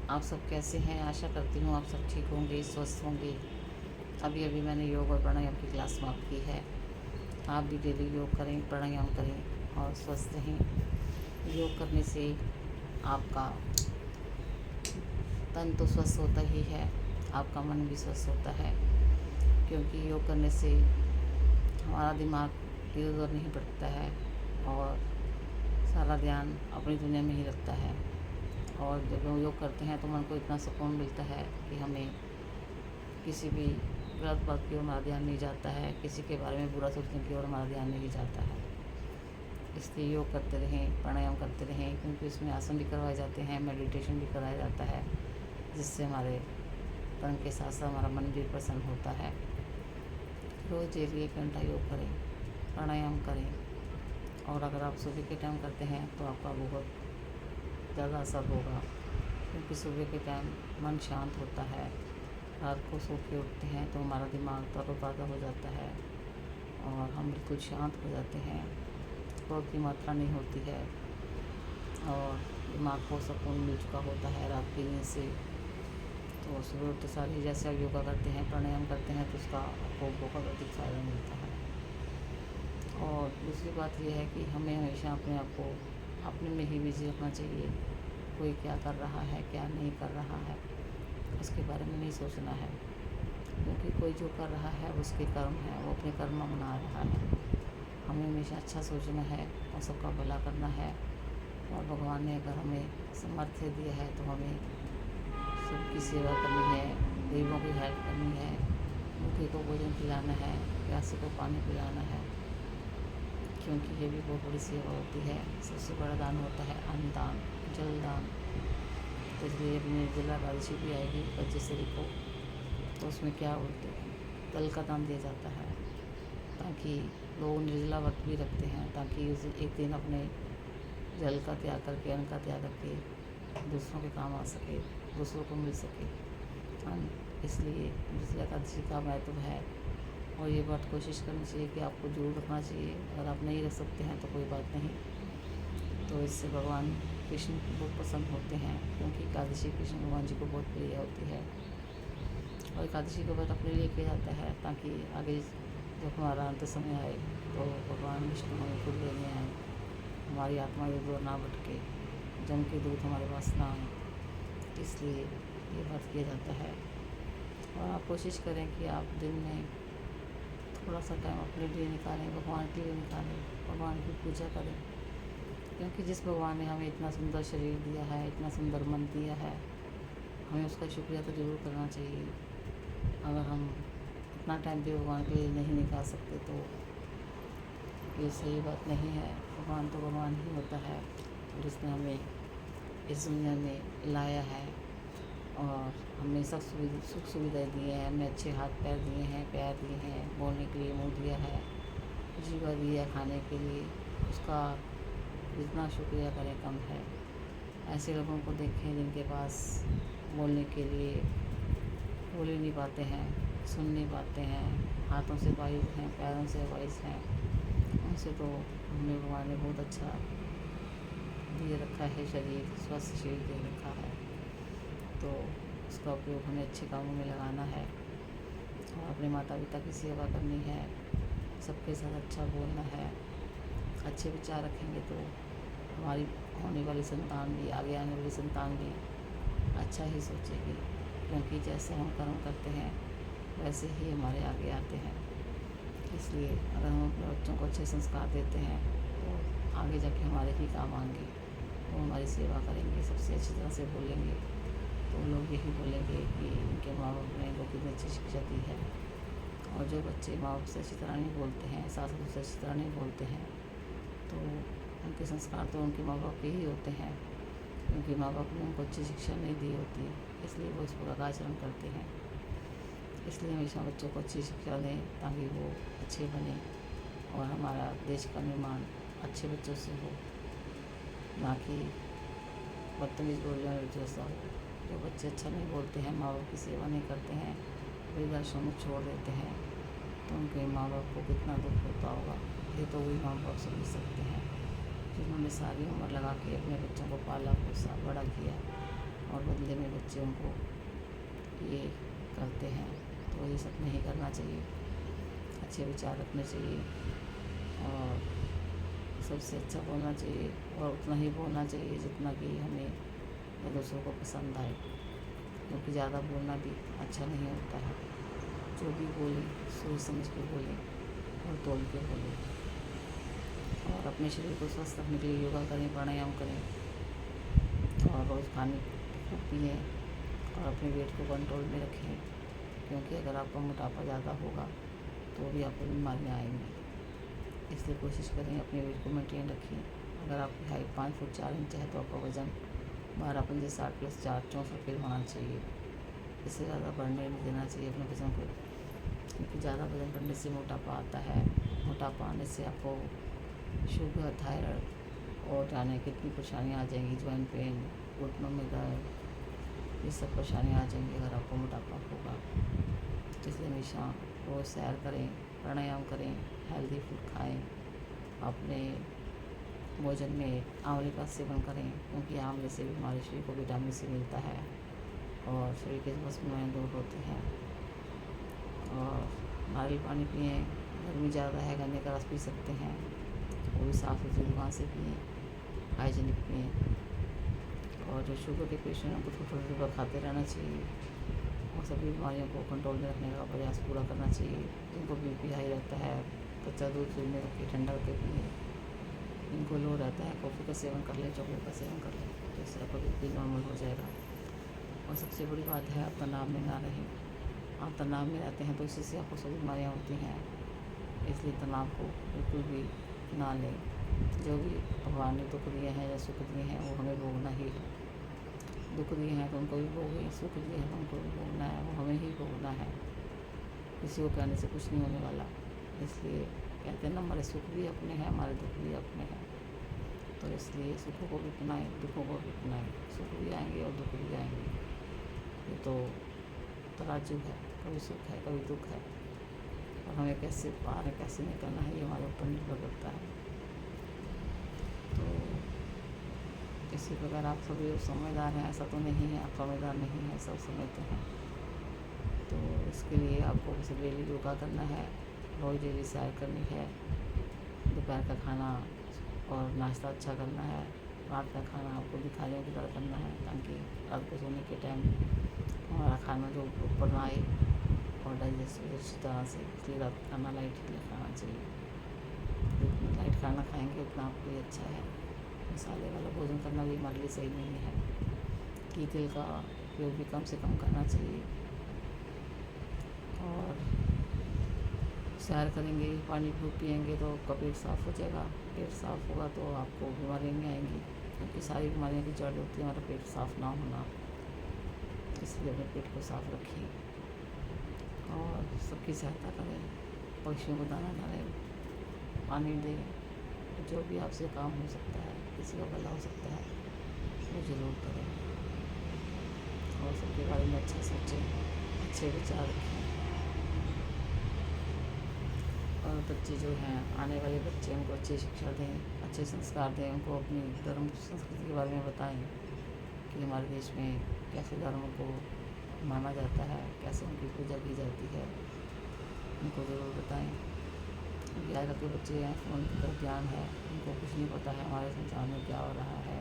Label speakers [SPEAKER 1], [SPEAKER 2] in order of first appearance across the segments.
[SPEAKER 1] आप सब कैसे हैं? आशा करती हूँ आप सब ठीक होंगे, स्वस्थ होंगे। अभी अभी मैंने योग और प्राणायाम की क्लास समाप्त की है। आप भी डेली योग करें, प्राणायाम करें और स्वस्थ रहें। योग करने से आपका तन तो स्वस्थ होता ही है, आपका मन भी स्वस्थ होता है, क्योंकि योग करने से हमारा दिमाग इधर उधर नहीं भटकता है और सारा ध्यान अपनी दुनिया में ही रखता है। और जब हम योग करते हैं तो मन को इतना सुकून मिलता है कि हमें किसी भी गलत बात की ओर हमारा ध्यान नहीं जाता है, किसी के बारे में बुरा सोचने की ओर हमारा ध्यान नहीं जाता है। इसलिए योग करते रहें, प्राणायाम करते रहें, क्योंकि इसमें आसन भी करवाए जाते हैं, मेडिटेशन भी कराया जाता है, जिससे हमारे तन के साथ साथ हमारा मन भी प्रसन्न होता है। रोज़ डेली 1 घंटा योग करें, प्राणायाम करें। और अगर आप सुबह के टाइम करते हैं तो आपका बहुत ज़्यादा असर होगा, क्योंकि सुबह के टाइम मन शांत होता है। रात को सो के उठते हैं तो हमारा दिमाग तरोताज़ा हो जाता है और हम बिल्कुल शांत हो जाते हैं, क्रोध की मात्रा नहीं होती है और दिमाग को सुकून मिल चुका होता है रात की नींद से। तो सुबह उठते सार ही जैसे आप योगा करते हैं, प्राणायाम करते हैं तो उसका आपको बहुत अधिक फ़ायदा मिलता है। और दूसरी बात यह है कि हमें हमेशा अपने आप को अपने में ही बिजी रखना चाहिए। कोई क्या कर रहा है, क्या नहीं कर रहा है, उसके बारे में नहीं सोचना है, क्योंकि कोई जो कर रहा है उसके कर्म है, वो अपने कर्म मना रहा है। हमें हमेशा अच्छा सोचना है और सबका भला करना है। और भगवान ने अगर हमें सामर्थ्य दिया है तो हमें सबकी सेवा करनी है, गरीबों की हेल्प करनी है, भूखे को भोजन खिलाना है, प्यासे को पानी पिलाना है, क्योंकि ये भी बहुत बड़ी सेवा होती है। सबसे बड़ा दान होता है अन्नदान, जलदान। तो इसलिए अपनी निर्जला एकादशी भी आएगी 25 तारीख को, तो उसमें क्या बोलते हैं, तल का दान दिया जाता है, ताकि लोग निर्जला व्रत भी रखते हैं, ताकि उस एक दिन अपने जल का त्याग करके, अन्न का त्याग करके दूसरों के काम आ सके, दूसरों को मिल सके अन्न। इसलिए निर्जला एकादशी का महत्व है और ये बात कोशिश करनी चाहिए कि आपको जरूर रखना चाहिए। अगर आप नहीं रख सकते हैं तो कोई बात नहीं। तो इससे भगवान कृष्ण बहुत पसंद होते हैं, क्योंकि एकादशी कृष्ण भगवान जी को बहुत प्रिय होती है। और एकादशी का व्रत अपने लिए किया जाता है ताकि आगे जब हमारा अंत समय आए तो भगवान विष्णु हमें खुद लेने आए, हमारी आत्मा इधर उधर ना भटके, जम के दूत हमारे पास ना आए। इसलिए ये व्रत किया जाता है। और आप कोशिश करें कि आप दिन में थोड़ा सा टाइम अपने लिए निकालें, भगवान के लिए निकालें, भगवान की पूजा करें, क्योंकि जिस भगवान ने हमें इतना सुंदर शरीर दिया है, इतना सुंदर मन दिया है, हमें उसका शुक्रिया तो ज़रूर करना चाहिए। अगर हम इतना टाइम भी भगवान के लिए नहीं निकाल सकते तो ये सही बात नहीं है। भगवान तो भगवान ही होता है, जिसने हमें इस दुनिया में लाया है और हमें सुख सुविधाएँ दी हैं, हमें अच्छे हाथ पैर दिए हैं, पैर दिए हैं, बोलने के लिए मुँह दिया है, जीवा दिया खाने के लिए। उसका जितना शुक्रिया करें कम है। ऐसे लोगों को देखें जिनके पास बोलने के लिए बोल ही नहीं पाते हैं, सुन नहीं पाते हैं, हाथों से वायु हैं, पैरों से वाइस हैं, उनसे तो हमें भगवान ने बहुत अच्छा दिए रखा है, शरीर स्वस्थ शरीर दे रखा है। तो उसका उपयोग हमें अच्छे कामों में लगाना है और अपने माता पिता की सेवा करनी है, सबके साथ अच्छा बोलना है। अच्छे विचार रखेंगे तो हमारी होने वाली संतान भी, आगे आने वाली संतान भी अच्छा ही सोचेगी, क्योंकि जैसे हम कर्म करते हैं वैसे ही हमारे आगे आते हैं। इसलिए अगर हम अपने बच्चों को अच्छे संस्कार देते हैं तो आगे जाके हमारे ही काम आएंगे, वो हमारी सेवा करेंगे, सबसे अच्छी तरह से बोलेंगे, तो लोग यही बोलेंगे कि उनके माँ बाप ने इनको कितनी अच्छी शिक्षा दी है। और जो बच्चे माँ बाप से अच्छी तरह नहीं बोलते हैं, सास ससुर से अच्छी तरह नहीं बोलते हैं, तो उनके संस्कार तो उनके माँ बाप के ही होते हैं, क्योंकि माँ बाप ने उनको अच्छी शिक्षा नहीं दी होती, इसलिए वो इस प्रकार का आचरण करते हैं। इसलिए हमेशा बच्चों को अच्छी शिक्षा दें ताकि वो अच्छे बने और हमारा देश का निर्माण अच्छे बच्चों से हो, ना कि बदतमीज़ बोलने वाले जैसा हो। जो बच्चे अच्छा नहीं बोलते हैं, माँ बाप की सेवा नहीं करते हैं, वृद्धाश्रम में छोड़ देते हैं, तो उनके माँ बाप को कितना दुख होता होगा। ये तो वही माँ बाप समझ सकते हैं जिन्होंने सारी उम्र लगा के अपने बच्चों को पाला पोसा बड़ा किया और बदले में बच्चे उनको ये करते हैं। तो ये सब नहीं करना चाहिए, अच्छे विचार रखने चाहिए और सबसे अच्छा बोलना चाहिए और उतना ही बोलना चाहिए जितना कि हमें या दूसरों को पसंद आए, क्योंकि ज़्यादा बोलना भी अच्छा नहीं होता है। जो भी बोलें सोच समझ के बोलें और तोल के बोलें और अपने शरीर को स्वस्थ रखने के लिए योगा करें, प्राणायाम करें और रोज़ पानी खूब पिएँ और अपने वेट को कंट्रोल में रखें, क्योंकि अगर आपका मोटापा ज़्यादा होगा तो भी आपको बीमारियाँ आएंगी। इसलिए कोशिश करें अपने वेट को मेंटेन रखें। अगर आपकी हाइट 5 फुट 4 इंच है तो आपका वज़न 12 × 60 + 4 64 किलो होना चाहिए। इससे ज़्यादा बढ़ने नहीं देना चाहिए अपने वज़न को, क्योंकि ज़्यादा वज़न बढ़ने से मोटापा आता है। मोटापा आने से आपको शुगर, थायराइड और जाने कितनी परेशानियाँ आ जाएंगी, जॉइंट पेन, घुटनों में दर्द, ये सब परेशानियाँ आ जाएंगी अगर आपको मोटापा होगा। तो इसलिए हमेशा रोज़ सैर करें, प्राणायाम करें, हेल्दी फूड खाएं, अपने भोजन में आंवले का सेवन करें, क्योंकि आंवले से भी हमारे शरीर को विटामिन सी मिलता है और शरीर के समस्त बीमारियाँ दूर होती हैं। और नारियल पानी पिएँ, गर्मी ज़्यादा है गन्ने का रस पी सकते हैं, वो भी साफ़ सुथरी दुकान से पिएँ, हाइजीनिक पिएँ। और जो शुगर के पेशेंट हैं उनको थोड़ा थोड़ा खाते रहना चाहिए और सभी बीमारियों को कंट्रोल में रखने का प्रयास पूरा करना चाहिए। जिनको बीपी हाई रहता है, कच्चा दूध फ्रिज में रख के ठंडा करके पिए। जिनको लो रहता है, कॉफ़ी का सेवन कर लें, चॉकलेट का सेवन कर लें, तो इससे आपका बीपी नॉर्मल हो जाएगा। और सबसे बड़ी बात है, आप तनाव में ना रहें। आप तनाव में रहते हैं तो इसी से आपको सभी बीमारियाँ होती हैं। इसलिए तनाव को बिल्कुल भी ना लें। जो भी भगवान ने दुख दिए हैं या सुख दिए हैं वो हमें भोगना ही है। दुख दिए हैं तो उनको भी भोगें, सुख दिए हैं तो उनको भी भोगना है, वो हमें ही भोगना है। किसी को कहने से कुछ नहीं होने वाला। इसलिए कहते हैं ना, हमारे सुख भी अपने हैं, हमारे दुख भी अपने हैं। तो इसलिए सुखों को भी अपनाएं, दुखों को भी अपनाएं। सुख भी आएंगे और दुख भी आएंगे। ये तो तराजू है, कभी सुख है कभी दुख है, और हमें कैसे पार है कैसे निकलना है ये हमारे ऊपर निर्भर करता है। तो इसी प्रकार आप सभी समझदार हैं, ऐसा तो नहीं है आप समझदार नहीं हैं, सब समझते हैं। तो इसके लिए आपको बस डेली योगा करना है, रोज़ डेली सैर करनी है, दोपहर का खाना और नाश्ता अच्छा करना है, रात का खाना आपको भी खाने की तरह करना है, ताकि रात को सोने के टाइम हमारा खाना जो ऊपर ना आए और डाइजेस्ट अच्छी तरह से। इसलिए रात का खाना लाइट ही खाना चाहिए। जितना लाइट खाना खाएंगे उतना आपके लिए अच्छा है। मसाले वाला भोजन करना भी हमारे लिए सही नहीं है। घी तेल का उपयोग भी कम से कम करना चाहिए। और सैर करेंगे, पानी खूब पिएंगे तो आपका पेट साफ़ हो जाएगा। पेट साफ़ होगा तो आपको बीमारियाँ नहीं आएंगी, क्योंकि सारी बीमारियों की जड़ होती है हमारा पेट साफ़ ना होना। इसलिए अपने पेट को साफ़ रखें और सबकी सहायता करें, पक्षियों को दाना डालें, पानी दें। जो भी आपसे काम हो सकता है, किसी का भला हो सकता है, वो ज़रूर करें। और सबके बारे में अच्छा सोचें, अच्छे विचार रखें। और बच्चे जो हैं, आने वाले बच्चे, उनको अच्छी शिक्षा दें, अच्छे संस्कार दें, उनको अपनी धर्म संस्कृति के बारे में बताएं कि हमारे देश में कैसे धर्म को माना जाता है, कैसे उनकी पूजा की जाती है, उनको ज़रूर बताएं। क्योंकि आजकल के बच्चे हैं, फ़ोन की तरफ ध्यान है, उनको कुछ नहीं पता है हमारे संसार में क्या हो रहा है,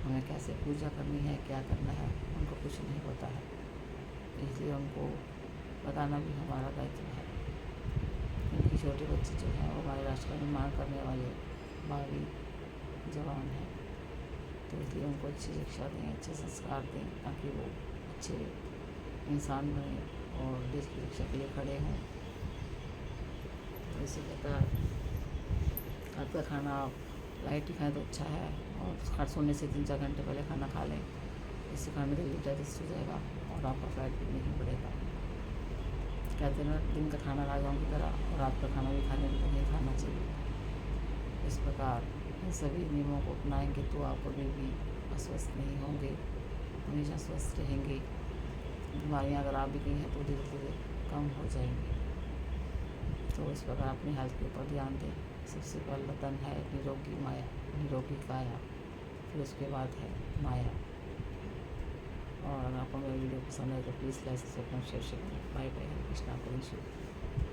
[SPEAKER 1] हमें कैसे पूजा करनी है, क्या करना है, उनको कुछ नहीं पता है। इसलिए उनको बताना भी हमारा दायित्व है, क्योंकि छोटे बच्चे जो हैं वो हमारे राष्ट्र का निर्माण करने वाले भावी जवान हैं। तो इसलिए उनको अच्छी शिक्षा दें, अच्छे संस्कार दें, ताकि वो अच्छे इंसान बने और देश की रक्षा के लिए खड़े हों। तो इसी प्रकार रात का खाना आप लाइट ही खाएँ तो अच्छा है, और सोने से 3-4 घंटे पहले खाना खा लें। इससे खाने जल्दी डाइजेस्ट हो जाएगा और आपका फैट भी नहीं बढ़ेगा। कहते हैं ना, दिन का खाना राजाओं की तरह और रात का खाना भी खाने की तरह नहीं खाना चाहिए। इस प्रकार इन सभी नियमों को अपनाएंगे तो आप कभी भी अस्वस्थ नहीं होंगे, हमेशा स्वस्थ रहेंगे। बीमारियाँ अगर आ भी गई हैं तो धीरे धीरे कम हो जाएंगी। तो इस प्रकार अपनी हेल्थ के ऊपर ध्यान दें। सबसे पहला धन है निरोगी माया, निरोगी काया, फिर उसके बाद है माया। आपको मेरा वीडियो पसंद आए तो प्लीज़ लाइक सब्सक्राइब शेयर करें। Bye bye. हरे कृष्णा।